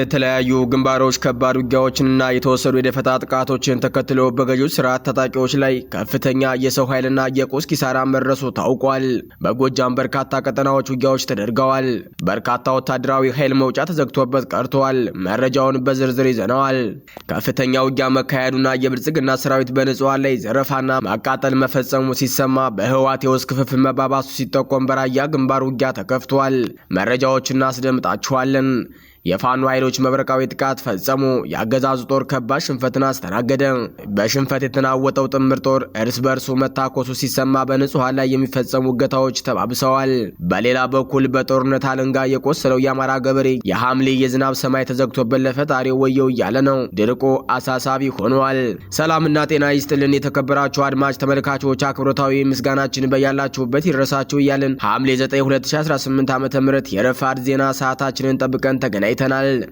በተለያዩ ግንባሮች ከባድ ውጊያዎችንና የተወሰዱ የደፈጣ ጥቃቶችን ተከትሎ በገዢው ስርዓት ታጣቂዎች ላይ ከፍተኛ የሰው ኃይልና የቁስ ኪሳራ መድረሱ ታውቋል። በጎጃም በርካታ ቀጠናዎች ውጊያዎች ተደርገዋል። በርካታ ወታደራዊ ኃይል መውጫ ተዘግቶበት ቀርቷል። መረጃውን በዝርዝር ይዘነዋል። ከፍተኛ ውጊያ መካሄዱና የብልጽግና ሰራዊት በንጹሃን ላይ ዘረፋና ማቃጠል መፈጸሙ ሲሰማ በህወሓት የውስጥ ክፍፍል መባባሱ ሲጠቆም በራያ ግንባር ውጊያ ተከፍቷል። መረጃዎችን እናስደምጣችኋለን። የፋኖ ኃይሎች መብረቃዊ ጥቃት ፈጸሙ። የአገዛዙ ጦር ከባድ ሽንፈትን አስተናገደ። በሽንፈት የተናወጠው ጥምር ጦር እርስ በርሱ መታኮሱ ሲሰማ በንጹሃን ላይ የሚፈጸሙ እገታዎች ተባብሰዋል። በሌላ በኩል በጦርነት አለንጋ የቆሰለው የአማራ ገበሬ የሐምሌ የዝናብ ሰማይ ተዘግቶበት ለፈጣሪው ወየው እያለ ነው። ድርቁ አሳሳቢ ሆኗል። ሰላምና ጤና ይስጥልን የተከበራችሁ አድማጭ ተመልካቾች፣ አክብሮታዊ ምስጋናችን በያላችሁበት ይድረሳችሁ እያልን ሐምሌ 9 2018 ዓ.ም የረፋድ ዜና ሰዓታችንን ጠብቀን ተገናኝተናል።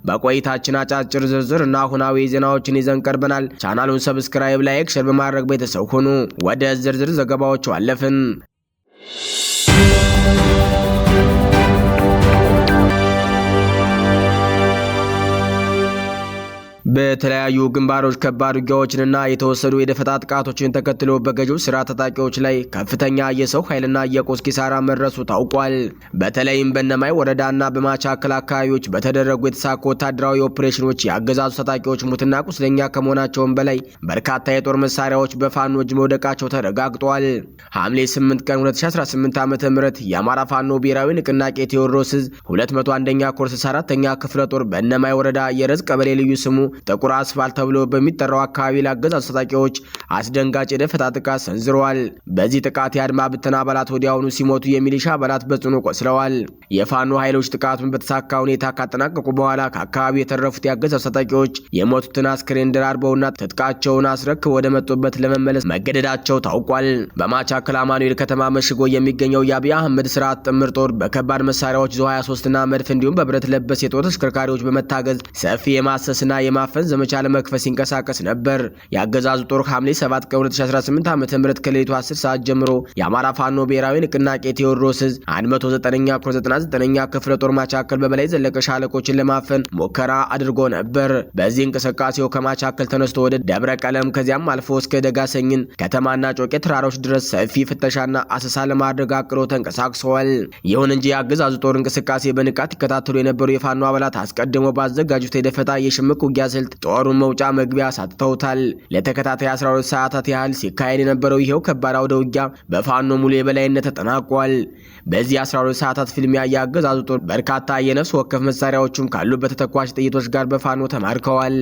በቆይታችን አጫጭር ዝርዝር እና አሁናዊ ዜናዎችን ይዘን ቀርበናል። ቻናሉን ሰብስክራይብ፣ ላይክ፣ ሼር በማድረግ ቤተሰብ ሁኑ። ወደ ዝርዝር ዘገባዎቹ አለፍን። በተለያዩ ግንባሮች ከባድ ውጊያዎችንና የተወሰዱ የደፈጣ ጥቃቶችን ተከትሎ በገዢው ስርዓት ታጣቂዎች ላይ ከፍተኛ የሰው ኃይልና የቁስ ኪሳራ መድረሱ ታውቋል። በተለይም በእነማይ ወረዳና በማቻከል አካባቢዎች በተደረጉ የተሳኩ ወታደራዊ ኦፕሬሽኖች የአገዛዙ ታጣቂዎች ሙትና ቁስለኛ ከመሆናቸውም በላይ በርካታ የጦር መሳሪያዎች በፋኖ እጅ መውደቃቸው ተረጋግጧል። ሐምሌ 8 ቀን 2018 ዓ.ም የአማራ ፋኖ ብሔራዊ ንቅናቄ ቴዎድሮስ ዕዝ 201ኛ ኮር 64ኛ ክፍለ ጦር በእነማይ ወረዳ የረዝ ቀበሌ ልዩ ስሙ ጥቁር አስፋልት ተብሎ በሚጠራው አካባቢ ለአገዛዙ ታጣቂዎች አስደንጋጭ የደፈጣ ጥቃት ሰንዝረዋል። በዚህ ጥቃት የአድማ ብተና አባላት ወዲያውኑ ሲሞቱ የሚሊሻ አባላት በጽኑ ቆስለዋል። የፋኖ ኃይሎች ጥቃቱን በተሳካ ሁኔታ ካጠናቀቁ በኋላ ከአካባቢው የተረፉት የአገዛዙ ታጣቂዎች የሞቱትን አስክሬን ደራርበውና ትጥቃቸውን አስረክበው ወደ መጡበት ለመመለስ መገደዳቸው ታውቋል። በማቻከል አማኑኤል ከተማ መሽጎ የሚገኘው የአብይ አህመድ ስርዓት ጥምር ጦር በከባድ መሳሪያዎች ዙ 23 እና መድፍ እንዲሁም በብረት ለበስ የጦር ተሽከርካሪዎች በመታገዝ ሰፊ የማሰስና የማፈን ዘመቻ ለመክፈት ሲንቀሳቀስ ነበር። የአገዛዙ ጦር ሐምሌ 7 ቀን 2018 ዓ.ም ከሌሊቱ 10 ሰዓት ጀምሮ የአማራ ፋኖ ብሔራዊ ንቅናቄ ቴዎድሮስ ዕዝ 109ኛ ኮር 99ኛ ክፍለ ጦር ማቻከል በበላይ ዘለቀ ሻለቆችን ለማፈን ሙከራ አድርጎ ነበር። በዚህ እንቅስቃሴው ከማቻከል ተነስቶ ወደ ደብረ ቀለም ከዚያም አልፎ እስከ ደጋሰኝን ከተማና ጮቄ ተራሮች ድረስ ሰፊ ፍተሻና አሰሳ ለማድረግ አቅዶ ተንቀሳቅሰዋል። ይሁን እንጂ የአገዛዙ ጦር እንቅስቃሴ በንቃት ይከታተሉ የነበሩ የፋኖ አባላት አስቀድሞ ባዘጋጁት የደፈጣ የሽምቅ ውጊያ ስልት ጦሩን መውጫ መግቢያ ሳጥተውታል። ለተከታታይ 12 ሰዓታት ያህል ሲካሄድ የነበረው ይሄው ከባድ አውደ ውጊያ በፋኖ ሙሉ የበላይነት ተጠናቋል። በዚህ 12 ሰዓታት ፍልሚያ የአገዛዙ ጦር በርካታ የነፍስ ወከፍ መሳሪያዎችም ካሉበት ተተኳሽ ጥይቶች ጋር በፋኖ ተማርከዋል።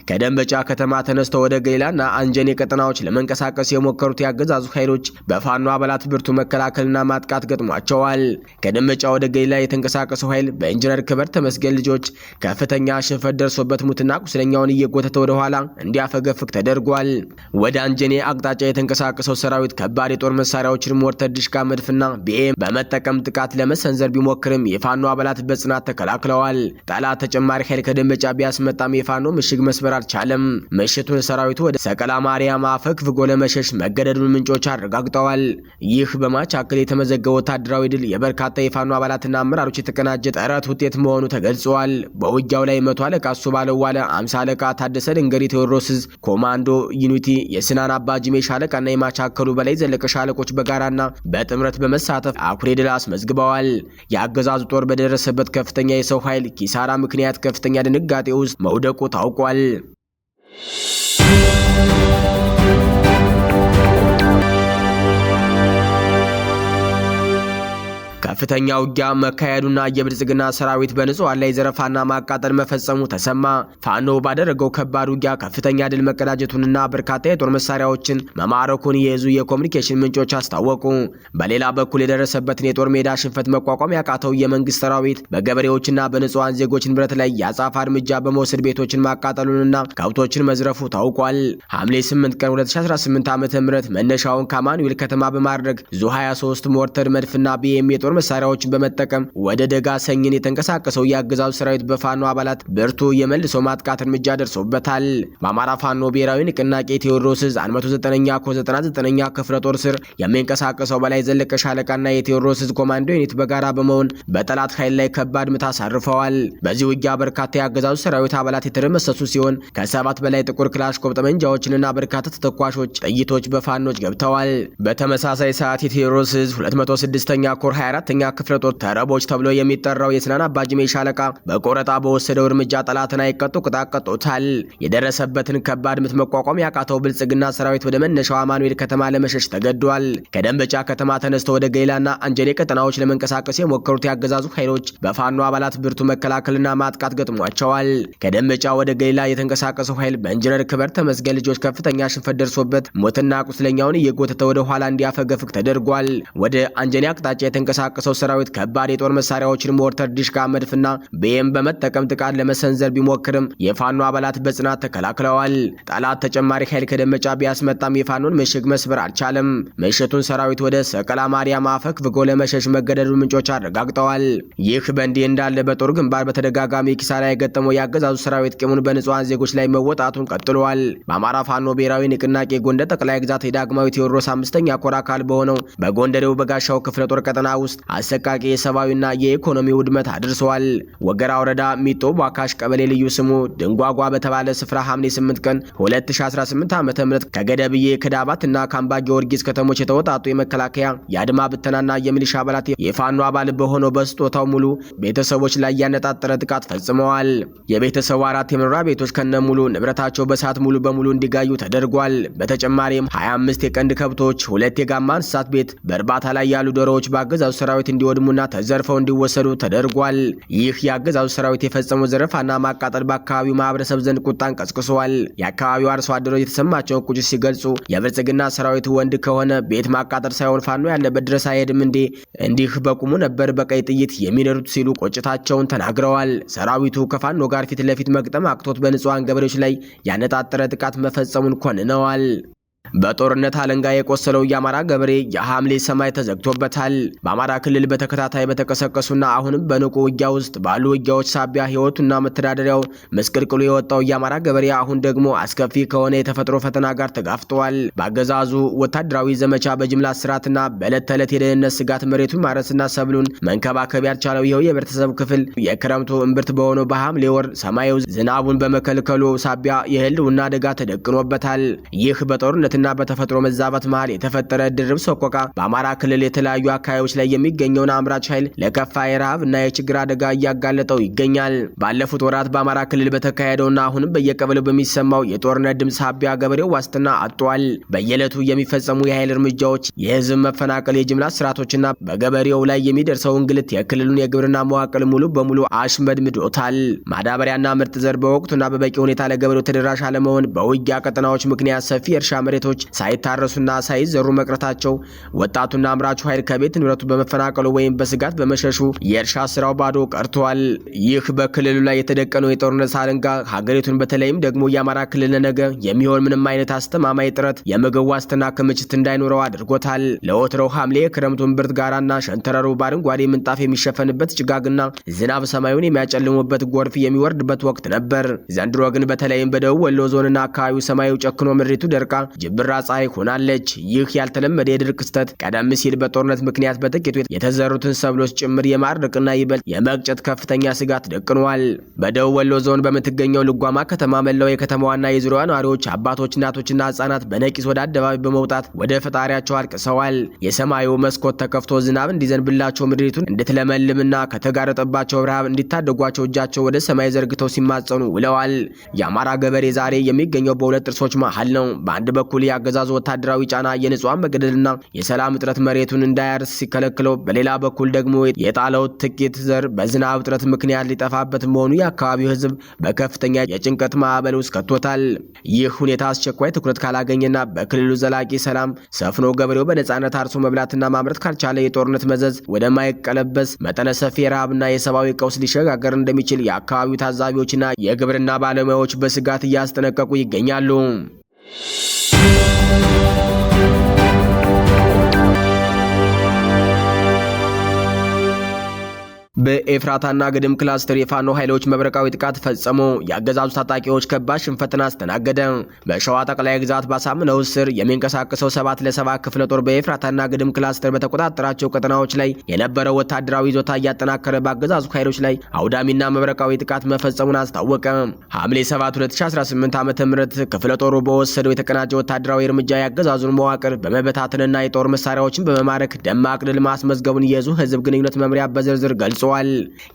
ከደንበጫ ከተማ ተነስተው ወደ ገሊላና አንጀኔ ቀጠናዎች ለመንቀሳቀስ የሞከሩት የአገዛዙ ኃይሎች በፋኖ አባላት ብርቱ መከላከልና ማጥቃት ገጥሟቸዋል። ከደንበጫ ወደ ገሊላ የተንቀሳቀሰው ኃይል በኢንጂነር ክበር ተመስገን ልጆች ከፍተኛ ሽንፈት ደርሶበት ሙትና ቁስለኛውን እየጎተተ ወደ ኋላ እንዲያፈገፍግ ተደርጓል። ወደ አንጀኔ አቅጣጫ የተንቀሳቀሰው ሰራዊት ከባድ የጦር መሳሪያዎችን ሞርተር፣ ድሽቃ፣ መድፍና ቢኤም በመጠቀም ጥቃት ለመሰንዘር ቢሞክርም የፋኖ አባላት በጽናት ተከላክለዋል። ጠላት ተጨማሪ ኃይል ከደንበጫ ቢያስመጣም የፋኖ ምሽግ መስበር አልቻለም። ምሽቱን ሰራዊቱ ወደ ሰቀላ ማርያም አፈግፍጎ ለመሸሽ መገደዱን ምንጮች አረጋግጠዋል። ይህ በማቻከል የተመዘገበ ወታደራዊ ድል የበርካታ የፋኖ አባላትና አመራሮች የተቀናጀ ጥረት ውጤት መሆኑ ተገልጿል። በውጊያው ላይ 100 አለቃ እሱ ባለው ዋለ 50 አለቃ ታደሰ ድንገሪ ቴዎድሮስ ዕዝ ኮማንዶ ዩኒቲ የስናን አባጅሜ ሻለቃና የማቻከሉ በላይ ዘለቀ ሻለቆች በጋራና በጥምረት በመሳተፍ አኩሪ ድል አስመዝግበዋል። የአገዛዙ ጦር በደረሰበት ከፍተኛ የሰው ኃይል ኪሳራ ምክንያት ከፍተኛ ድንጋጤ ውስጥ መውደቁ ታውቋል። ከፍተኛ ውጊያ መካሄዱና የብልጽግና ሰራዊት በንጹሃን ላይ ዘረፋና ማቃጠል መፈጸሙ ተሰማ። ፋኖ ባደረገው ከባድ ውጊያ ከፍተኛ ድል መቀዳጀቱንና በርካታ የጦር መሳሪያዎችን መማረኩን የዕዙ የኮሙኒኬሽን ምንጮች አስታወቁ። በሌላ በኩል የደረሰበትን የጦር ሜዳ ሽንፈት መቋቋም ያቃተው የመንግስት ሰራዊት በገበሬዎችና በንጹሃን ዜጎች ንብረት ላይ የአጸፋ እርምጃ በመውሰድ ቤቶችን ማቃጠሉንና ከብቶችን መዝረፉ ታውቋል። ሐምሌ 8 ቀን 2018 ዓ.ም መነሻውን ከአማኑኤል ከተማ በማድረግ ዙ 23 ሞርተር፣ መድፍና ቢኤም የጦር መሳሪያዎችን በመጠቀም ወደ ደጋ ሰኝን የተንቀሳቀሰው የአገዛዙ ሰራዊት በፋኖ አባላት ብርቱ የመልሶ ማጥቃት እርምጃ ደርሶበታል። በአማራ ፋኖ ብሔራዊ ንቅናቄ ቴዎድሮስ ዕዝ 109ኛ ኮር 99ኛ ክፍለ ጦር ስር የሚንቀሳቀሰው በላይ ዘለቀ ሻለቃና የቴዎድሮስ ዕዝ ኮማንዶ ዩኒት በጋራ በመሆን በጠላት ኃይል ላይ ከባድ ምት አሳርፈዋል። በዚህ ውጊያ በርካታ የአገዛዙ ሰራዊት አባላት የተደመሰሱ ሲሆን ከ7 በላይ ጥቁር ክላሽንኮቭ ጠመንጃዎችንና በርካታ ተተኳሾች ጥይቶች በፋኖች ገብተዋል። በተመሳሳይ ሰዓት የቴዎድሮስ ዕዝ 206ኛ ኮር 24ኛ ክፍለ ጦር ተረቦች ተብሎ የሚጠራው የስናን አባጅሜ ሻለቃ በቆረጣ በወሰደው እርምጃ ጠላትን አይቀጡ ቅጣት ቀጦታል። የደረሰበትን ከባድ ምት መቋቋም ያቃተው ብልጽግና ሰራዊት ወደ መነሻው አማኑኤል ከተማ ለመሸሽ ተገዷል። ከደንበጫ ከተማ ተነስቶ ወደ ገይላና አንጀሌ ቀጠናዎች ለመንቀሳቀስ የሞከሩት ያገዛዙ ኃይሎች በፋኖ አባላት ብርቱ መከላከልና ማጥቃት ገጥሟቸዋል። ከደንበጫ ወደ ገይላ የተንቀሳቀሰው ኃይል በኢንጂነር ክበር ተመስገን ልጆች ከፍተኛ ሽንፈት ደርሶበት ሞትና ቁስለኛውን እየጎተተ ወደ ኋላ እንዲያፈገፍግ ተደርጓል። ወደ አንጀሌ አቅጣጫ የተንቀሳቀሰው ሰራዊት ከባድ የጦር መሳሪያዎችን ሞርተር፣ ዲሽቃ፣ መድፍና ቤም በመጠቀም ጥቃት ለመሰንዘር ቢሞክርም የፋኖ አባላት በጽናት ተከላክለዋል። ጠላት ተጨማሪ ኃይል ከደንበጫ ቢያስመጣም የፋኖን ምሽግ መስበር አልቻለም። ምሽቱን ሰራዊት ወደ ሰቀላ ማርያም አፈግፍጎ ለመሸሽ መገደዱን ምንጮች አረጋግጠዋል። ይህ በእንዲህ እንዳለ በጦር ግንባር በተደጋጋሚ ኪሳራ የገጠመው የአገዛዙ ሰራዊት ቂሙን በንጹሃን ዜጎች ላይ መወጣቱን ቀጥሏል። በአማራ ፋኖ ብሔራዊ ንቅናቄ ጎንደር ጠቅላይ ግዛት የዳግማዊ ቴዎድሮስ 5ኛ ኮር አካል በሆነው በጎንደሬው በጋሻው ክፍለ ጦር ቀጠና ውስጥ አሰቃቂ የሰብአዊና የኢኮኖሚ ውድመት አድርሰዋል። ወገራ ወረዳ ሚጦ ዋካሽ ቀበሌ ልዩ ስሙ ድንጓጓ በተባለ ስፍራ ሐምሌ 8 ቀን 2018 ዓ.ም ከገደብዬ ከዳባትና ካምባ ጊዮርጊስ ከተሞች የተወጣጡ የመከላከያ የአድማ ብተናና የሚሊሻ አባላት የፋኖ አባል በሆነው በስጦታው ሙሉ ቤተሰቦች ላይ ያነጣጠረ ጥቃት ፈጽመዋል። የቤተሰቡ 4 የመኖሪያ ቤቶች ከነሙሉ ንብረታቸው በሳት ሙሉ በሙሉ እንዲጋዩ ተደርጓል። በተጨማሪም 25 የቀንድ ከብቶች፣ 2 የጋማ እንስሳት ቤት፣ በእርባታ ላይ ያሉ ዶሮዎች በአገዛዙ ሰራዊት እንዲወድሙና ተዘርፈው እንዲወሰዱ ተደርጓል። ይህ የአገዛዙ ሰራዊት የፈጸመው ዘረፋና ማቃጠል በአካባቢው ማህበረሰብ ዘንድ ቁጣን ቀስቅሷል። የአካባቢው አርሶ አደሮች የተሰማቸውን ቁጭት ሲገልጹ የብልጽግና ሰራዊት ወንድ ከሆነ ቤት ማቃጠል ሳይሆን ፋኖ ያለበት ድረስ አይሄድም እንዴ? እንዲህ በቁሙ ነበር በቀይ ጥይት የሚነዱት ሲሉ ቁጭታቸውን ተናግረዋል። ሰራዊቱ ከፋኖ ጋር ፊት ለፊት መግጠም አቅቶት በንጹሃን ገበሬዎች ላይ ያነጣጠረ ጥቃት መፈጸሙን ኮንነዋል። በጦርነት አለንጋ የቆሰለው የአማራ ገበሬ የሐምሌ ሰማይ ተዘግቶበታል። በአማራ ክልል በተከታታይ በተቀሰቀሱና አሁንም በንቁ ውጊያ ውስጥ ባሉ ውጊያዎች ሳቢያ ህይወቱና መተዳደሪያው መስቅልቅሉ የወጣው የአማራ ገበሬ አሁን ደግሞ አስከፊ ከሆነ የተፈጥሮ ፈተና ጋር ተጋፍጧል። በአገዛዙ ወታደራዊ ዘመቻ በጅምላ እስራትና በዕለት ተዕለት የደህንነት ስጋት መሬቱን ማረስና ሰብሉን መንከባከብ ያልቻለው ይኸው የህብረተሰብ ክፍል የክረምቱ እምብርት በሆነው በሐምሌ ወር ሰማዩ ዝናቡን በመከልከሉ ሳቢያ የህልውና አደጋ ተደቅኖበታል። ይህ በጦርነት እና በተፈጥሮ መዛባት መሃል የተፈጠረ ድርብ ሰቆቃ በአማራ ክልል የተለያዩ አካባቢዎች ላይ የሚገኘውን አምራች ኃይል ለከፋ የረሃብ እና የችግር አደጋ እያጋለጠው ይገኛል። ባለፉት ወራት በአማራ ክልል በተካሄደውና አሁንም በየቀበሌው በሚሰማው የጦርነት ድምፅ ሳቢያ ገበሬው ዋስትና አጥቷል። በየዕለቱ የሚፈጸሙ የኃይል እርምጃዎች፣ የህዝብ መፈናቀል፣ የጅምላ ስርዓቶችና በገበሬው ላይ የሚደርሰው እንግልት የክልሉን የግብርና መዋቅር ሙሉ በሙሉ አሽመድምዶታል። ማዳበሪያና ምርጥ ዘር በወቅቱና በበቂ ሁኔታ ለገበሬው ተደራሽ አለመሆን፣ በውጊያ ቀጠናዎች ምክንያት ሰፊ የእርሻ መሬቶች ሳይታረሱና ሳይዘሩ መቅረታቸው፣ ወጣቱና አምራቹ ኃይል ከቤት ንብረቱ በመፈናቀሉ ወይም በስጋት በመሸሹ የእርሻ ስራው ባዶ ቀርቷል። ይህ በክልሉ ላይ የተደቀነው የጦርነት አለንጋ ሀገሪቱን በተለይም ደግሞ የአማራ ክልል ነገ የሚሆን ምንም አይነት አስተማማኝ ጥረት የምግብ ዋስትና ክምችት እንዳይኖረው አድርጎታል። ለወትሮው ሐምሌ የክረምቱን ብርት ጋራና ሸንተረሩ በአረንጓዴ ምንጣፍ የሚሸፈንበት ጭጋግና ዝናብ ሰማዩን የሚያጨልሙበት ጎርፍ የሚወርድበት ወቅት ነበር። ዘንድሮ ግን በተለይም በደቡብ ወሎ ዞንና አካባቢው ሰማዩ ጨክኖ ምድሪቱ ደርቃ ብራ ፀሐይ ሆናለች። ይህ ያልተለመደ የድርቅ ክስተት ቀደም ሲል በጦርነት ምክንያት በጥቂቱ የተዘሩትን ሰብሎች ጭምር የማድረቅና ይበልጥ የመቅጨት ከፍተኛ ስጋት ደቅኗል። በደቡብ ወሎ ዞን በምትገኘው ልጓማ ከተማ መላው የከተማዋና የዙሪያዋ ነዋሪዎች አባቶች፣ እናቶችና ህጻናት በነቂስ ወደ አደባባይ በመውጣት ወደ ፈጣሪያቸው አልቅሰዋል። የሰማዩ መስኮት ተከፍቶ ዝናብ እንዲዘንብላቸው ምድሪቱን እንድትለመልምና ከተጋረጠባቸው ረሃብ እንዲታደጓቸው እጃቸው ወደ ሰማይ ዘርግተው ሲማጸኑ ውለዋል። የአማራ ገበሬ ዛሬ የሚገኘው በሁለት ጥርሶች መሃል ነው። በአንድ በኩል የአገዛዙ ወታደራዊ ጫና የንጹሃን መገደልና የሰላም እጥረት መሬቱን እንዳያርስ ሲከለክለው፣ በሌላ በኩል ደግሞ የጣለው ጥቂት ዘር በዝናብ እጥረት ምክንያት ሊጠፋበት መሆኑ የአካባቢው ህዝብ በከፍተኛ የጭንቀት ማዕበል ውስጥ ከቶታል። ይህ ሁኔታ አስቸኳይ ትኩረት ካላገኘና በክልሉ ዘላቂ ሰላም ሰፍኖ ገበሬው በነጻነት አርሶ መብላትና ማምረት ካልቻለ የጦርነት መዘዝ ወደማይቀለበስ መጠነ ሰፊ የረሃብና የሰብአዊ ቀውስ ሊሸጋገር እንደሚችል የአካባቢው ታዛቢዎችና የግብርና ባለሙያዎች በስጋት እያስጠነቀቁ ይገኛሉ። በኤፍራታና ግድም ክላስተር የፋኖ ኃይሎች መብረቃዊ ጥቃት ፈጸሙ። የአገዛዙ ታጣቂዎች ከባድ ሽንፈትን አስተናገደ። በሸዋ ጠቅላይ ግዛት ባሳምነው ስር የሚንቀሳቀሰው 7 ለ7 ክፍለ ጦር በኤፍራታና ግድም ክላስተር በተቆጣጠራቸው ቀጠናዎች ላይ የነበረው ወታደራዊ ይዞታ እያጠናከረ በአገዛዙ ኃይሎች ላይ አውዳሚና መብረቃዊ ጥቃት መፈጸሙን አስታወቀ። ሐምሌ 7 2018 ዓ.ም ክፍለ ጦሩ በወሰደው የተቀናጀ ወታደራዊ እርምጃ የአገዛዙን መዋቅር በመበታተንና የጦር መሳሪያዎችን በመማረክ ደማቅ ድል ማስመዝገቡን የዙ ህዝብ ግንኙነት መምሪያ በዝርዝር ገልጿል።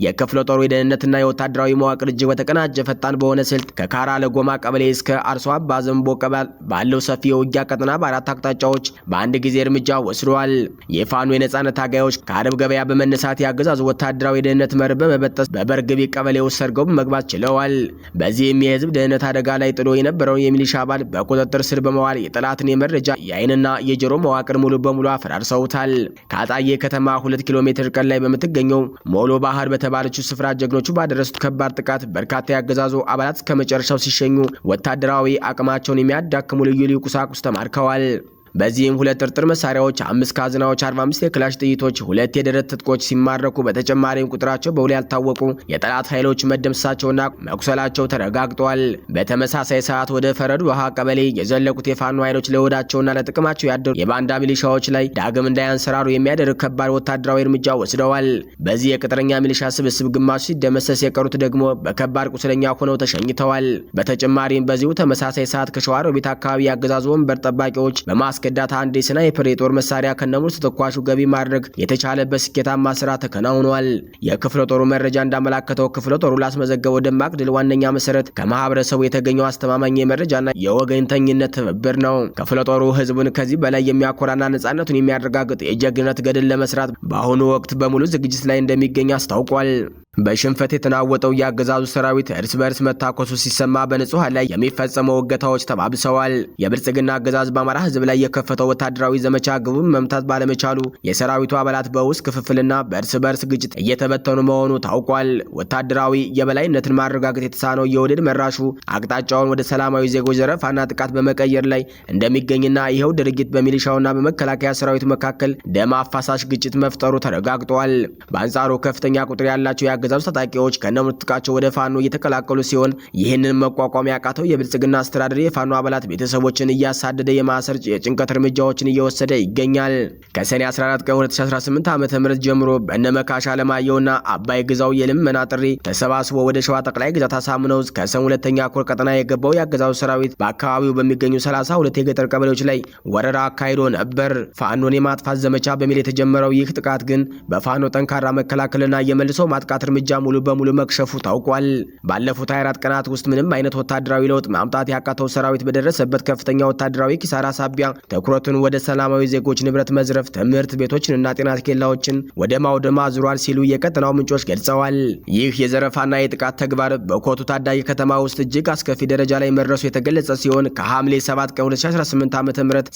የክፍለ ጦሩ የደህንነትና የወታደራዊ መዋቅር እጅግ በተቀናጀ ፈጣን በሆነ ስልት ከካራ ለጎማ ቀበሌ እስከ አርሶ አባ ዘንቦ ቀበሌ ባለው ሰፊ የውጊያ ቀጠና በአራት አቅጣጫዎች በአንድ ጊዜ እርምጃ ወስደዋል። የፋኖ የነጻነት ታጋዮች ከአረብ ገበያ በመነሳት ያገዛዙ ወታደራዊ የደህንነት መርህ በመበጠስ በበርግቢ ቀበሌ ውስጥ ሰርገው መግባት ችለዋል። በዚህም የህዝብ ደህንነት አደጋ ላይ ጥሎ የነበረውን የሚሊሻ አባል በቁጥጥር ስር በመዋል የጠላትን የመረጃ የአይንና የጆሮ መዋቅር ሙሉ በሙሉ አፈራርሰውታል። ከአጣዬ ከተማ 2 ኪሎ ሜትር ርቀት ላይ በምትገኘው ሞሎ ባህር በተባለችው ስፍራ ጀግኖቹ ባደረሱት ከባድ ጥቃት በርካታ ያገዛዙ አባላት ከመጨረሻው ሲሸኙ ወታደራዊ አቅማቸውን የሚያዳክሙ ልዩ ልዩ ቁሳቁስ ተማርከዋል። በዚህም 2 ጥርጥር መሳሪያዎች፣ 5 ካዝናዎች፣ 45 የክላሽ ጥይቶች፣ 2 የደረት ትጥቆች ሲማረኩ በተጨማሪም ቁጥራቸው በውል ያልታወቁ የጠላት ኃይሎች መደምሰሳቸውና መቁሰላቸው ተረጋግጧል። በተመሳሳይ ሰዓት ወደ ፈረዱ ውሃ ቀበሌ የዘለቁት የፋኖ ኃይሎች ለወዳቸውና ለጥቅማቸው ያደሩ የባንዳ ሚሊሻዎች ላይ ዳግም እንዳያንሰራሩ የሚያደርግ ከባድ ወታደራዊ እርምጃ ወስደዋል። በዚህ የቅጥረኛ ሚሊሻ ስብስብ ግማሹ ሲደመሰስ የቀሩት ደግሞ በከባድ ቁስለኛ ሆነው ተሸኝተዋል። በተጨማሪም በዚሁ ተመሳሳይ ሰዓት ከሸዋሮቢት አካባቢ ያገዛዙ ወንበር ጠባቂዎች በማስከዳት አንድ የስናይፐር የጦር መሳሪያ ከነሙሉ ተተኳሹ ገቢ ማድረግ የተቻለበት ስኬታማ ስራ ተከናውኗል። የክፍለ ጦሩ መረጃ እንዳመላከተው ክፍለ ጦሩ ላስመዘገበው ደማቅ ድል ዋነኛ መሰረት ከማህበረሰቡ የተገኘው አስተማማኝ የመረጃና የወገንተኝነት ትብብር ነው። ክፍለ ጦሩ ህዝቡን ከዚህ በላይ የሚያኮራና ነጻነቱን የሚያረጋግጥ የጀግንነት ገድል ለመስራት በአሁኑ ወቅት በሙሉ ዝግጅት ላይ እንደሚገኝ አስታውቋል። በሽንፈት የተናወጠው የአገዛዙ ሰራዊት እርስ በርስ መታኮሱ ሲሰማ በንጹሃን ላይ የሚፈጸመው እገታዎች ተባብሰዋል። የብልጽግና አገዛዝ በአማራ ህዝብ ላይ የከፈተው ወታደራዊ ዘመቻ ግቡን መምታት ባለመቻሉ የሰራዊቱ አባላት በውስጥ ክፍፍልና በእርስ በርስ ግጭት እየተበተኑ መሆኑ ታውቋል። ወታደራዊ የበላይነትን ማረጋገጥ የተሳነው የወደድ መራሹ አቅጣጫውን ወደ ሰላማዊ ዜጎች ዘረፋና ጥቃት በመቀየር ላይ እንደሚገኝና ይኸው ድርጊት በሚሊሻውና በመከላከያ ሰራዊቱ መካከል ደም አፋሳሽ ግጭት መፍጠሩ ተረጋግጧል። በአንጻሩ ከፍተኛ ቁጥር ያላቸው የአገዛዙ ታጣቂዎች ከነሙሉ ትጥቃቸው ወደ ፋኖ እየተቀላቀሉ ሲሆን ይህንን መቋቋም ያቃተው የብልጽግና አስተዳደር የፋኖ አባላት ቤተሰቦችን እያሳደደ የማሰር የጭንቀት እርምጃዎችን እየወሰደ ይገኛል። ከሰኔ 14 ቀን 2018 ዓ.ም ጀምሮ በነመካሽ አለማየሁና አባይ ግዛው የልመና ጥሪ ተሰባስቦ ወደ ሸዋ ጠቅላይ ግዛት አሳምነው ከሰም ሁለተኛ ኮር ቀጠና የገባው የአገዛዙ ሰራዊት በአካባቢው በሚገኙ 32 የገጠር ቀበሌዎች ላይ ወረራ አካሂዶ ነበር። ፋኖን የማጥፋት ዘመቻ በሚል የተጀመረው ይህ ጥቃት ግን በፋኖ ጠንካራ መከላከልና የመልሶ ማጥቃት እርምጃ ሙሉ በሙሉ መክሸፉ ታውቋል። ባለፉት 24 ቀናት ውስጥ ምንም አይነት ወታደራዊ ለውጥ ማምጣት ያቃተው ሰራዊት በደረሰበት ከፍተኛ ወታደራዊ ኪሳራ ሳቢያ ትኩረቱን ወደ ሰላማዊ ዜጎች ንብረት መዝረፍ፣ ትምህርት ቤቶችንና ጤና ኬላዎችን ወደ ማውደም አዙሯል ሲሉ የቀጠናው ምንጮች ገልጸዋል። ይህ የዘረፋና የጥቃት ተግባር በኮቱ ታዳጊ ከተማ ውስጥ እጅግ አስከፊ ደረጃ ላይ መድረሱ የተገለጸ ሲሆን ከሐምሌ 7 ቀን 2018 ዓ.ም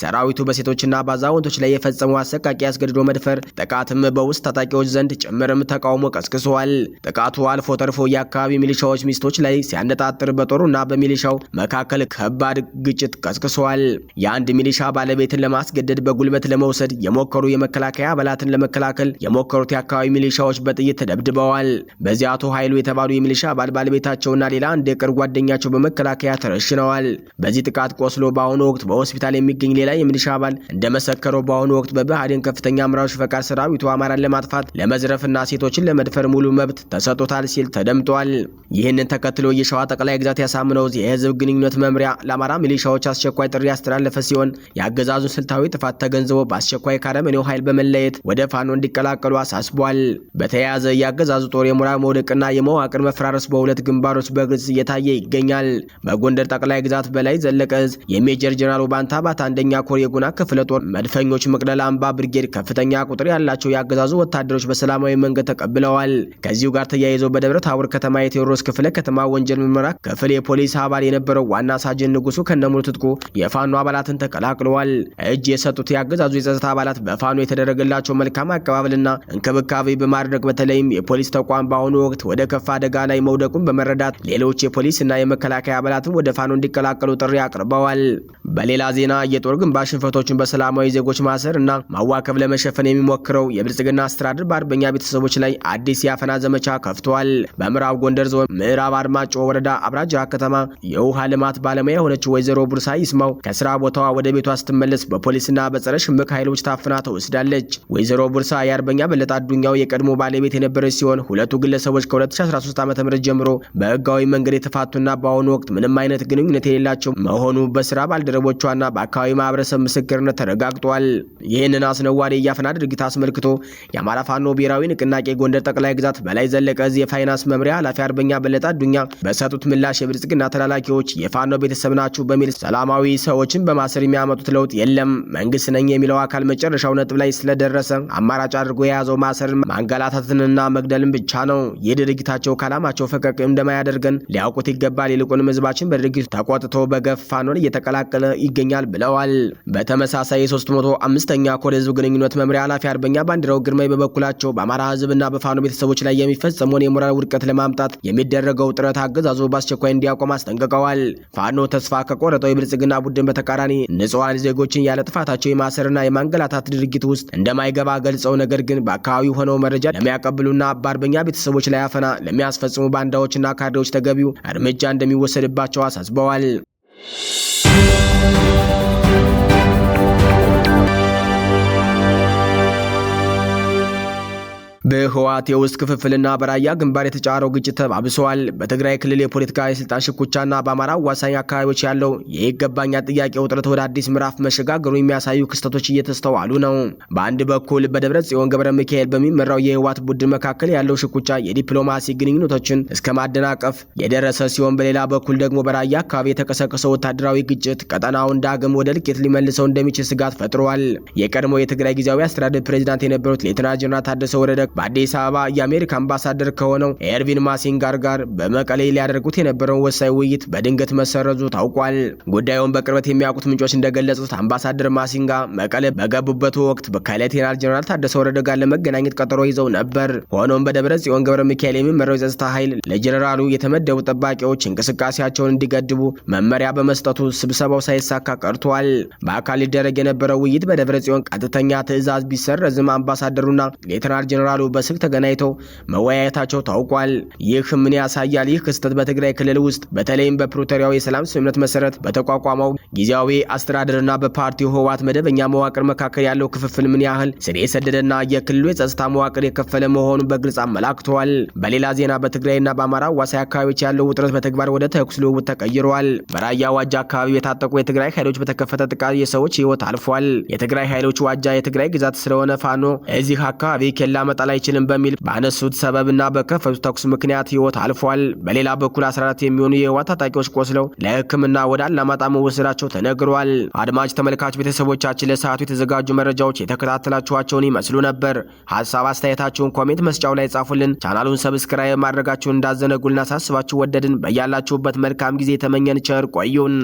ሰራዊቱ በሴቶችና በአዛውንቶች ላይ የፈጸመው አሰቃቂ አስገድዶ መድፈር ጥቃትም በውስጥ ታጣቂዎች ዘንድ ጭምርም ተቃውሞ ቀስቅሷል። ጥቃቱ አልፎ ተርፎ የአካባቢ ሚሊሻዎች ሚስቶች ላይ ሲያነጣጥር በጦሩና በሚሊሻው መካከል ከባድ ግጭት ቀስቅሷል። የአንድ ሚሊሻ ባለቤትን ለማስገደድ በጉልበት ለመውሰድ የሞከሩ የመከላከያ አባላትን ለመከላከል የሞከሩት የአካባቢ ሚሊሻዎች በጥይት ተደብድበዋል። በዚህ አቶ ኃይሉ የተባሉ የሚሊሻ አባል ባለቤታቸውና ሌላ አንድ የቅርብ ጓደኛቸው በመከላከያ ተረሽነዋል። በዚህ ጥቃት ቆስሎ በአሁኑ ወቅት በሆስፒታል የሚገኝ ሌላ የሚሊሻ አባል እንደመሰከረው በአሁኑ ወቅት በብአዴን ከፍተኛ አመራሮች ፈቃድ ሰራዊቱ አማራን ለማጥፋት ለመዝረፍና ሴቶችን ለመድፈር ሙሉ መብት ተሰጥቶታል ሲል ተደምጧል። ይህንን ተከትሎ የሸዋ ጠቅላይ ግዛት ያሳምነው የህዝብ ግንኙነት መምሪያ ለአማራ ሚሊሻዎች አስቸኳይ ጥሪ ያስተላለፈ ሲሆን የአገዛዙን ስልታዊ ጥፋት ተገንዝቦ በአስቸኳይ ካረመኔው ኃይል በመለየት ወደ ፋኖ እንዲቀላቀሉ አሳስቧል። በተያያዘ የአገዛዙ ጦር የሞራል መውደቅና የመዋቅር መፈራረስ በሁለት ግንባሮች በግልጽ እየታየ ይገኛል። በጎንደር ጠቅላይ ግዛት በላይ ዘለቀ እዝ የሜጀር ጀነራል ባንታ ባት አንደኛ ኮር የጉና ክፍለ ጦር መድፈኞች መቅደላ አምባ ብርጌድ ከፍተኛ ቁጥር ያላቸው የአገዛዙ ወታደሮች በሰላማዊ መንገድ ተቀብለዋል። ከዚህ ከዚሁ ጋር ተያይዞ በደብረ ታቦር ከተማ የቴዎድሮስ ክፍለ ከተማ ወንጀል ምርመራ ክፍል የፖሊስ አባል የነበረው ዋና ሳጅን ንጉሱ ከነሙሉ ትጥቁ የፋኖ አባላትን ተቀላቅለዋል። እጅ የሰጡት የአገዛዙ የጸጥታ አባላት በፋኖ የተደረገላቸው መልካም አቀባበልና እንክብካቤ በማድረግ በተለይም የፖሊስ ተቋም በአሁኑ ወቅት ወደ ከፋ አደጋ ላይ መውደቁን በመረዳት ሌሎች የፖሊስና የመከላከያ አባላትን ወደ ፋኖ እንዲቀላቀሉ ጥሪ አቅርበዋል። በሌላ ዜና የጦር ግንባር ሽንፈቶችን በሰላማዊ ዜጎች ማሰር እና ማዋከብ ለመሸፈን የሚሞክረው የብልጽግና አስተዳደር በአርበኛ ቤተሰቦች ላይ አዲስ የአፈና ዘመቻ ከፍቷል። በምዕራብ ጎንደር ዞን ምዕራብ አርማጮ ወረዳ አብራጅራ ከተማ የውሃ ልማት ባለሙያ የሆነችው ወይዘሮ ቡርሳ ይስማው ከስራ ቦታዋ ወደ ቤቷ ስትመለስ በፖሊስና በጸረ ሽምቅ ኃይሎች ታፍና ተወስዳለች። ወይዘሮ ቡርሳ የአርበኛ በለጠ አዱኛው የቀድሞ ባለቤት የነበረች ሲሆን ሁለቱ ግለሰቦች ከ2013 ዓ.ም ጀምሮ በህጋዊ መንገድ የተፋቱና በአሁኑ ወቅት ምንም አይነት ግንኙነት የሌላቸው መሆኑ በስራ ባልደረቦቿና በአካባቢ ማህበረሰብ ምስክርነት ተረጋግጧል። ይህንን አስነዋሪ የአፈና ድርጊት አስመልክቶ የአማራ ፋኖ ብሔራዊ ንቅናቄ ጎንደር ጠቅላይ ግዛት በላይ ዘለቀ እዝ የፋይናንስ መምሪያ ኃላፊ አርበኛ በለጠ አዱኛ በሰጡት ምላሽ የብልጽግና ተላላኪዎች የፋኖ ቤተሰብ ናችሁ በሚል ሰላማዊ ሰዎችን በማሰር የሚያመጡት ለውጥ የለም። መንግስት ነኝ የሚለው አካል መጨረሻው ነጥብ ላይ ስለደረሰ አማራጭ አድርጎ የያዘው ማሰርን ማንገላታትንና መግደልን ብቻ ነው። ይህ ድርጊታቸው ካላማቸው ፈቀቅ እንደማያደርገን ሊያውቁት ይገባል። ይልቁንም ህዝባችን በድርጊቱ ተቆጥቶ በገፍ ፋኖን እየተቀላቀለ ይገኛል ብለዋል። በተመሳሳይ የ305ኛ ኮር ህዝብ ግንኙነት መምሪያ ኃላፊ አርበኛ ባንዲራው ግርማይ በበኩላቸው በአማራ ህዝብና በፋኖ ቤተሰቦች ላይ የሚፈጸመውን የሞራል ውድቀት ለማምጣት የሚደረገው ጥረት አገዛዙ በአስቸኳይ እንዲያቆም አስጠንቅቀዋል። ፋኖ ተስፋ ከቆረጠው የብልጽግና ቡድን በተቃራኒ ንጹሃን ዜጎችን ያለ ጥፋታቸው የማሰርና የማንገላታት ድርጊት ውስጥ እንደማይገባ ገልጸው ነገር ግን በአካባቢው ሆነው መረጃ ለሚያቀብሉና በአርበኛ ቤተሰቦች ላይ አፈና ለሚያስፈጽሙ ባንዳዎችና ካድሬዎች ተገቢው እርምጃ እንደሚወሰድባቸው አሳስበዋል። በህወሓት የውስጥ ክፍፍልና በራያ ግንባር የተጫረው ግጭት ተባብሷል። በትግራይ ክልል የፖለቲካ የስልጣን ሽኩቻና በአማራ አዋሳኝ አካባቢዎች ያለው የይገባኛል ጥያቄ ውጥረት ወደ አዲስ ምዕራፍ መሸጋገሩ የሚያሳዩ ክስተቶች እየተስተዋሉ ነው። በአንድ በኩል በደብረ ጽዮን ገብረ ሚካኤል በሚመራው የህወሓት ቡድን መካከል ያለው ሽኩቻ የዲፕሎማሲ ግንኙነቶችን እስከ ማደናቀፍ የደረሰ ሲሆን፣ በሌላ በኩል ደግሞ በራያ አካባቢ የተቀሰቀሰው ወታደራዊ ግጭት ቀጠናውን ዳግም ወደ እልቂት ሊመልሰው እንደሚችል ስጋት ፈጥሯል። የቀድሞ የትግራይ ጊዜያዊ አስተዳደር ፕሬዝዳንት የነበሩት ሌተና ጀነራል ታደሰ ወረደ በአዲስ አበባ የአሜሪካ አምባሳደር ከሆነው ኤርቪን ማሲንጋር ጋር በመቀሌ ሊያደርጉት የነበረውን ወሳኝ ውይይት በድንገት መሰረዙ ታውቋል። ጉዳዩን በቅርበት የሚያውቁት ምንጮች እንደገለጹት አምባሳደር ማሲንጋ መቀሌ በገቡበት ወቅት ከሌተናል ጀነራል ታደሰ ወረደ ጋር ለመገናኘት ቀጠሮ ይዘው ነበር። ሆኖም በደብረ ጽዮን ገብረ ሚካኤል የሚመራው የጸጥታ ኃይል ለጀነራሉ የተመደቡ ጠባቂዎች እንቅስቃሴያቸውን እንዲገድቡ መመሪያ በመስጠቱ ስብሰባው ሳይሳካ ቀርቷል። በአካል ሊደረግ የነበረው ውይይት በደብረ ጽዮን ቀጥተኛ ትዕዛዝ ቢሰረዝም አምባሳደሩና ሌተናል ጀነራሉ በስልክ ተገናኝተው መወያየታቸው ታውቋል። ይህ ምን ያሳያል? ይህ ክስተት በትግራይ ክልል ውስጥ በተለይም በፕሪቶሪያው የሰላም ስምምነት መሰረት በተቋቋመው ጊዜያዊ አስተዳደርና በፓርቲው ህወሓት መደበኛ መዋቅር መካከል ያለው ክፍፍል ምን ያህል ስር የሰደደና የክልሉ የጸጥታ መዋቅር የከፈለ መሆኑን በግልጽ አመላክተዋል። በሌላ ዜና በትግራይና በአማራ አዋሳኝ አካባቢዎች ያለው ውጥረት በተግባር ወደ ተኩስ ልውውጥ ተቀይሯል። በራያ ዋጃ አካባቢ የታጠቁ የትግራይ ኃይሎች በተከፈተ ጥቃት የሰዎች ህይወት አልፏል። የትግራይ ኃይሎች ዋጃ የትግራይ ግዛት ስለሆነ ፋኖ እዚህ አካባቢ ኬላ መጣል አይችልም በሚል ባነሱት ሰበብና በከፈቱት ተኩስ ምክንያት ህይወት አልፏል። በሌላ በኩል 14 የሚሆኑ የህወሓት ታጣቂዎች ቆስለው ለሕክምና ወደ አላማጣ መወሰዳቸው ተነግሯል። አድማጭ ተመልካች ቤተሰቦቻችን ለሰዓቱ የተዘጋጁ መረጃዎች የተከታተላችኋቸውን ይመስሉ ነበር። ሐሳብ አስተያየታችሁን ኮሜንት መስጫው ላይ ጻፉልን። ቻናሉን ሰብስክራይብ ማድረጋችሁን እንዳዘነጉልና ሳስባችሁ ወደድን። በያላችሁበት መልካም ጊዜ ተመኘን። ቸር ቆዩን።